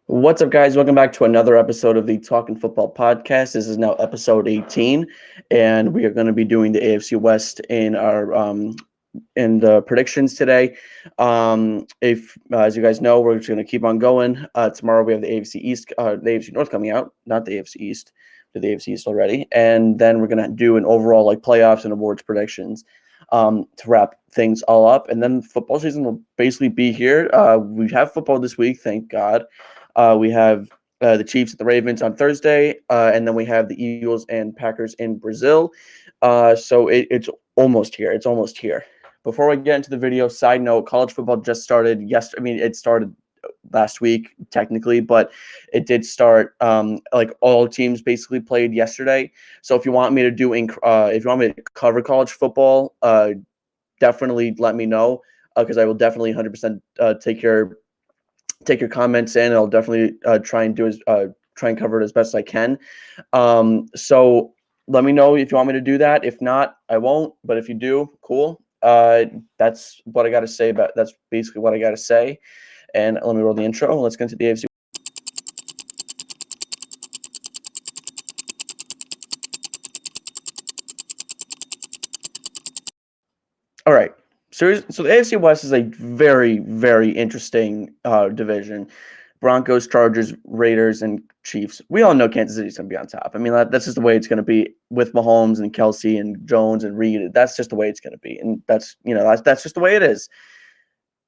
What's up, guys? Welcome back to another episode of the Talkin Football podcast. This is now episode 18, and we are going to be doing the AFC West in our in the predictions today. If as you guys know, we're just going to keep on going. Tomorrow we have the AFC East, the AFC North coming out, not the AFC East, to the AFC East already, and then we're going to do an overall playoffs and awards predictions to wrap things all up, and then football season will basically be here. We have football this week, thank God. We have the Chiefs and the Ravens on Thursday, and then we have the Eagles and Packers in Brazil. So it's almost here. It's almost here. Before we get into the video, side note: college football just started yesterday. I mean, it started last week technically, but it did start. All teams basically played yesterday. So if you want me to do, if you want me to cover college football, definitely let me know because I will definitely 100% take your comments in. I'll definitely try and cover it as best I can. So let me know if you want me to do that. If not, I won't. But if you do, cool. That's what I got to say about. That's basically what I got to say. And let me roll the intro. Let's get into the AFC. All right. So the AFC West is a very, very interesting division. Broncos, Chargers, Raiders, and Chiefs. We all know Kansas City's going to be on top. I mean, that's just the way it's going to be with Mahomes and Kelsey and Jones and Reed. That's just the way it's going to be, and that's just the way it is.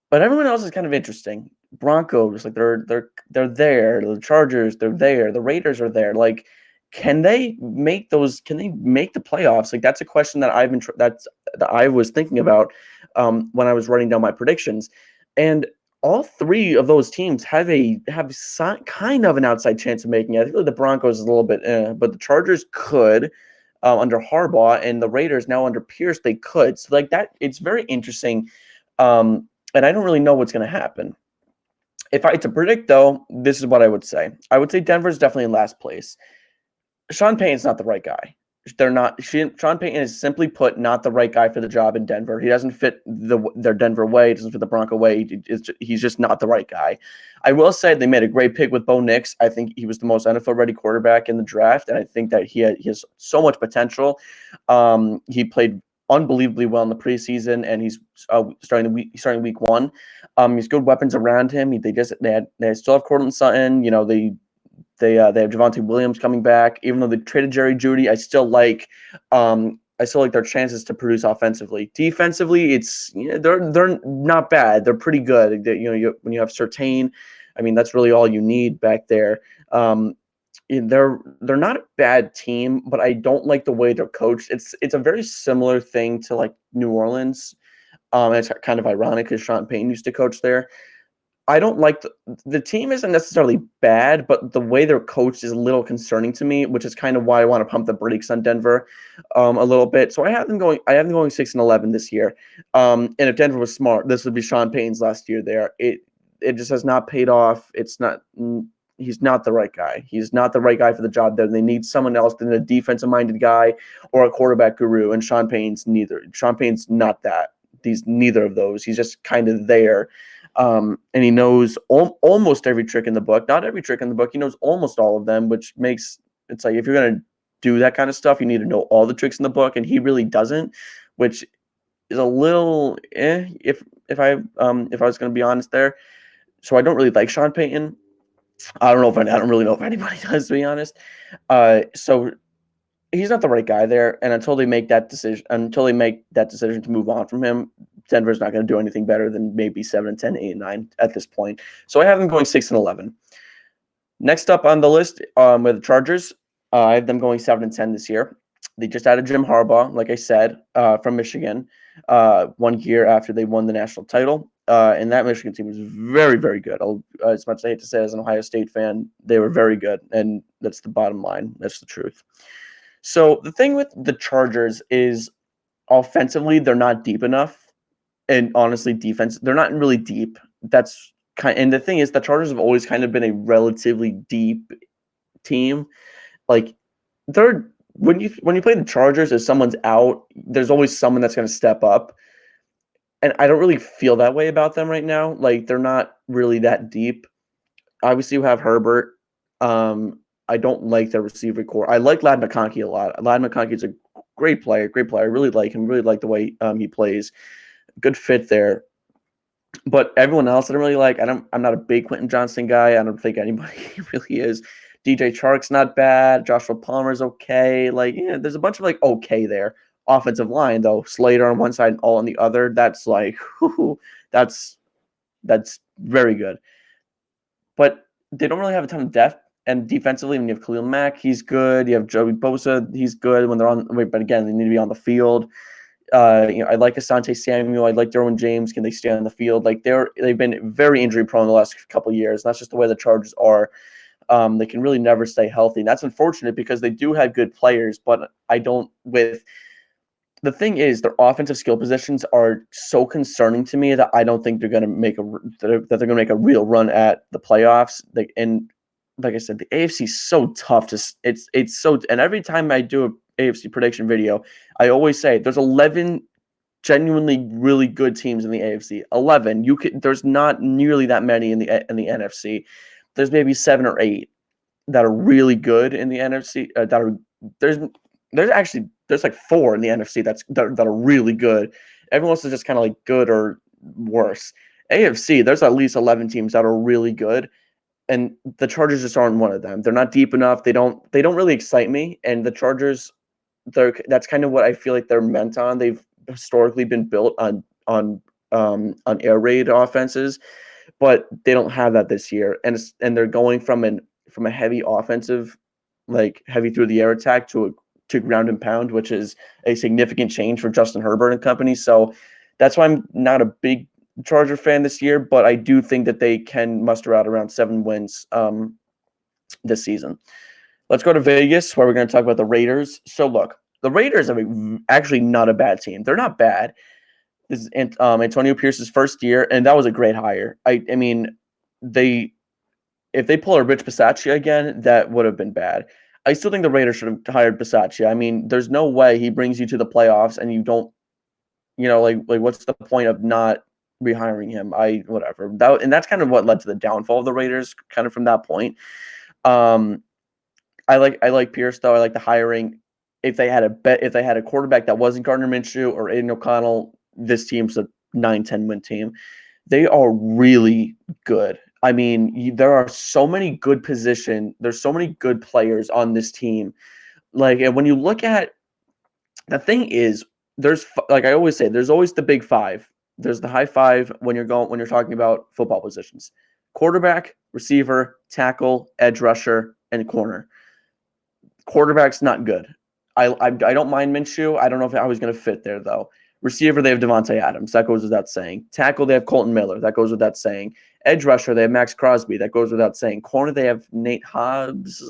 But everyone else is kind of interesting. Broncos, they're there. The Chargers, they're there. The Raiders are there. Can they make those? Can they make the playoffs? That's a question that that I was thinking about when I was writing down my predictions, and all three of those teams have kind of an outside chance of making it. I think the Broncos is a little bit, but the Chargers could under Harbaugh, and the Raiders now under Pierce, they could. So that, it's very interesting, and I don't really know what's going to happen. If I had to predict, though, this is what I would say. I would say Denver's definitely in last place. Sean Payton's not the right guy. Sean Payton is, simply put, not the right guy for the job in Denver. He doesn't fit their Denver way. He doesn't fit the Bronco way. He's just not the right guy. I will say they made a great pick with Bo Nix. I think he was the most NFL-ready quarterback in the draft, and I think that he has so much potential. He played unbelievably well in the preseason, and he's starting week one. He's good weapons around him. They still have Courtland Sutton. They have Javonte Williams coming back. Even though they traded Jerry Jeudy, I still like their chances to produce offensively. Defensively, they're not bad. They're pretty good. When you have Surtain, I mean, that's really all you need back there. They're not a bad team, but I don't like the way they're coached. It's a very similar thing to New Orleans. It's kind of ironic because Sean Payton used to coach there. I don't like the team isn't necessarily bad, but the way they're coached is a little concerning to me, which is kind of why I want to pump the brakes on Denver a little bit. So I have them going 6-11 this year. And if Denver was smart, this would be Sean Payton's last year there. It just has not paid off. He's not the right guy. He's not the right guy for the job there. They need someone else than a defensive-minded guy or a quarterback guru, and Sean Payton's neither. Sean Payton's not that. He's neither of those. He's just kind of there. And he knows almost every trick in the book. Not every trick in the book. He knows almost all of them, which makes it's like if you're going to do that kind of stuff, you need to know all the tricks in the book, and he really doesn't, which is a little if I was going to be honest there. So I don't really like Sean Payton. I don't really know if anybody does, to be honest. So he's not the right guy there, and until they make that decision to move on from him, Denver's not going to do anything better than maybe 7-10, 8-9 at this point. So I have them going 6-11. Next up on the list, with the Chargers, I have them going 7-10 this year. They just added Jim Harbaugh, like I said, from Michigan, 1 year after they won the national title. And that Michigan team was very, very good. As much as I hate to say, as an Ohio State fan, they were very good, and that's the bottom line. That's the truth. So the thing with the Chargers is offensively, they're not deep enough. And honestly, defense, they're not really deep. And the thing is, the Chargers have always kind of been a relatively deep team. When you play the Chargers, if someone's out, there's always someone that's going to step up. And I don't really feel that way about them right now. They're not really that deep. Obviously, you have Herbert. I don't like their receiver core. I like Ladd McConkey a lot. Ladd McConkey is a great player. Great player. I really like him. Really like the way he plays. Good fit there. But everyone else I don't really like. I'm not a big Quentin Johnston guy. I don't think anybody really is. DJ Chark's not bad. Joshua Palmer's okay. Like, yeah, there's a bunch of like okay there. Offensive line though, Slater on one side and all on the other. That's like, whew, that's that's very good. But they don't really have a ton of depth. And defensively, when you have Khalil Mack, he's good. You have Joey Bosa, he's good when they're on. But again, they need to be on the field. I like Asante Samuel. I like Derwin James. Can they stay on the field? Like they've been very injury prone the last couple of years. That's just the way the Chargers are. They can really never stay healthy. And that's unfortunate because they do have good players, but I don't with the thing is their offensive skill positions are so concerning to me that I don't think they're going to make that they're going to make a real run at the playoffs. And like I said, the AFC is so tough to it's so and every time I do a AFC prediction video, I always say there's 11 genuinely really good teams in the AFC. 11. There's not nearly that many in the NFC. There's maybe 7 or 8 that are really good in the NFC. There's there's like 4 in the NFC that are really good. Everyone else is just kind of like good or worse. AFC, there's at least 11 teams that are really good, and the Chargers just aren't one of them. They're not deep enough. They don't really excite me. And the Chargers, that's kind of what I feel like they're meant on. They've historically been built on air raid offenses, but they don't have that this year. And they're going from a heavy offensive, like heavy through the air attack to ground and pound, which is a significant change for Justin Herbert and company. So that's why I'm not a big Charger fan this year, but I do think that they can muster out around 7 wins this season. Let's go to Vegas, where we're going to talk about the Raiders. So look, the Raiders are actually not a bad team. They're not bad. This is Antonio Pierce's first year, and that was a great hire. I mean, if they pull a Rich Bisaccia again, that would have been bad. I still think the Raiders should have hired Bisaccia. I mean, there's no way he brings you to the playoffs and you don't, like what's the point of not rehiring him? Whatever. And that's kind of what led to the downfall of the Raiders, kind of from that point. Um, I like Pierce though. I like the hiring. If they had a quarterback that wasn't Gardner Minshew or Aiden O'Connell, this team's a 9-10 win team. They are really good. I mean, there are so many good there's so many good players on this team. Like, and when you look at the thing is, like I always say, there's always the big 5. There's the high 5 when you're talking about football positions: quarterback, receiver, tackle, edge rusher, and corner. Quarterback's not good. I don't mind Minshew. I don't know if I was going to fit there though. Receiver, they have Devontae Adams. That goes without saying. Tackle, they have Colton Miller. That goes without saying. Edge rusher, they have Max Crosby. That goes without saying. Corner, they have Nate Hobbs.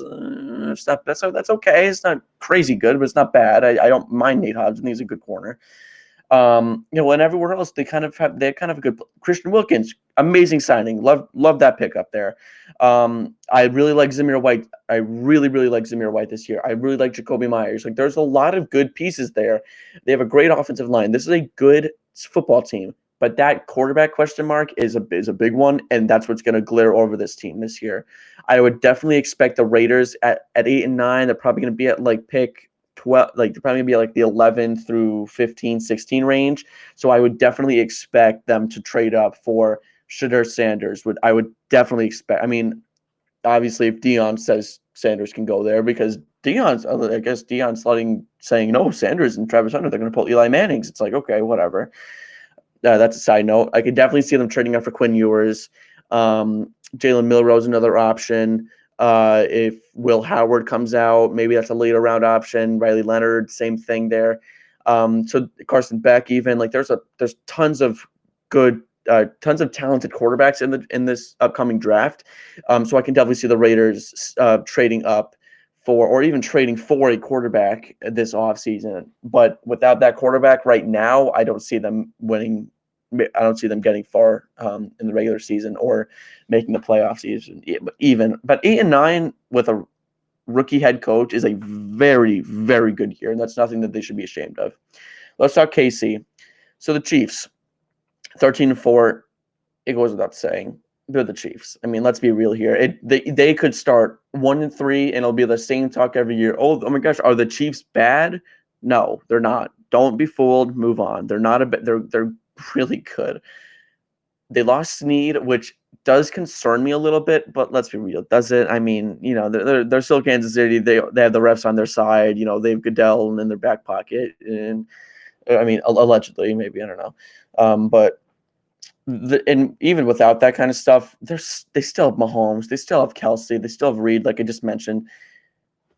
That's okay. It's not crazy good, but it's not bad. I don't mind Nate Hobbs. I think he's a good corner. And everywhere else they kind of have a good Christian Wilkins, amazing signing. Love that pickup there. I really like Zamir White. I really like Zamir White this year. I really like Jacoby Myers. Like there's a lot of good pieces there. They have a great offensive line. This is a good football team, but that quarterback question mark is a big one, and that's what's going to glare over this team this year. I would definitely expect the Raiders at 8 and 9. They're probably going to be at like pick 12, like they're probably gonna be like the 11 through 15, 16 range. So I would definitely expect them to trade up for Shedeur Sanders. I would definitely expect. I mean, obviously, if Dion says Sanders can go there, because I guess Dion's saying no, Sanders and Travis Hunter, they're gonna pull Eli Manning's. It's like, okay, whatever. That's a side note. I could definitely see them trading up for Quinn Ewers. Jalen Milroe's another option. If Will Howard comes out, maybe that's a later round option. Riley Leonard, same thing there. So Carson Beck, even like there's tons of tons of talented quarterbacks in this upcoming draft. So I can definitely see the Raiders trading up or even trading for a quarterback this offseason. But without that quarterback right now, I don't see them winning. I don't see them getting far in the regular season or making the playoffs even. But 8 and 9 with a rookie head coach is a very, very good year, and that's nothing that they should be ashamed of. Let's talk KC. So the Chiefs, 13 and 4. It goes without saying. they're the Chiefs. I mean, let's be real here. They could start 1-3 and it'll be the same talk every year. Oh my gosh, are the Chiefs bad? No, they're not. Don't be fooled. Move on. They're not a bit. They're really good. They lost Snead, which does concern me a little bit, but let's be real, does it? I mean, they're still Kansas City. They have the refs on their side. They have Goodell in their back pocket, and I mean, allegedly, maybe, I don't know, but and even without that kind of stuff, they still have Mahomes, they still have Kelsey, they still have Reed, like I just mentioned.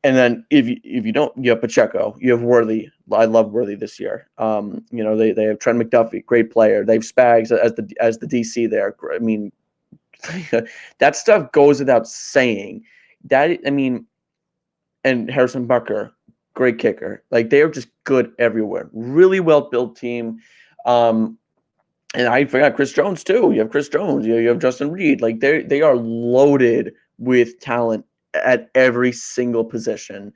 And then if you don't, you have Pacheco, you have Worthy. I love Worthy this year. They have Trent McDuffie, great player. They have Spags as the DC there. I mean, that stuff goes without saying. And Harrison Bucker, great kicker. Like, they are just good everywhere. Really well built team. And I forgot Chris Jones too. You have Chris Jones. You have Justin Reed. Like, they are loaded with talent at every single position.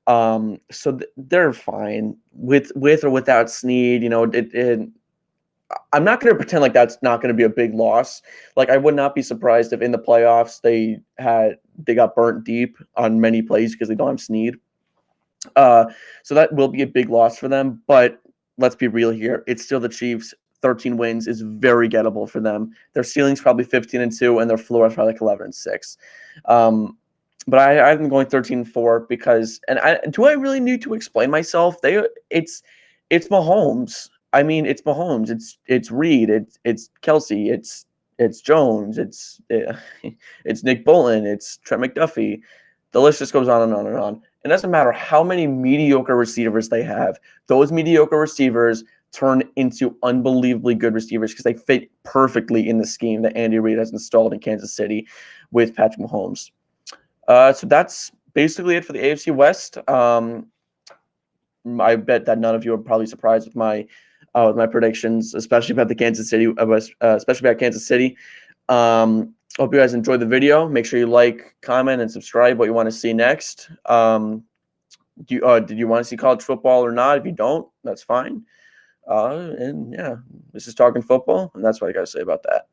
So they're fine with or without Snead. I'm not going to pretend like that's not going to be a big loss. Like, I would not be surprised if in the playoffs they got burnt deep on many plays because they don't have Snead. So that will be a big loss for them. But let's be real here. It's still the Chiefs. 13 wins is very gettable for them. Their ceiling's probably 15-2, and their floor is probably like 11-6. But I've been going 13-4 because, do I really need to explain myself? It's Mahomes. I mean, it's Mahomes. It's Reed. It's Kelsey. It's Jones. It's Nick Bolton. It's Trent McDuffie. The list just goes on and on and on. It doesn't matter how many mediocre receivers they have. Those mediocre receivers turn into unbelievably good receivers because they fit perfectly in the scheme that Andy Reid has installed in Kansas City with Patrick Mahomes. So that's basically it for the AFC West. I bet that none of you are probably surprised with my predictions, especially about the Kansas City, especially about Kansas City. Hope you guys enjoyed the video. Make sure you like, comment, and subscribe. What you want to see next? Did you want to see college football or not? If you don't, that's fine. And yeah, this is Talking Football, and that's what I got to say about that.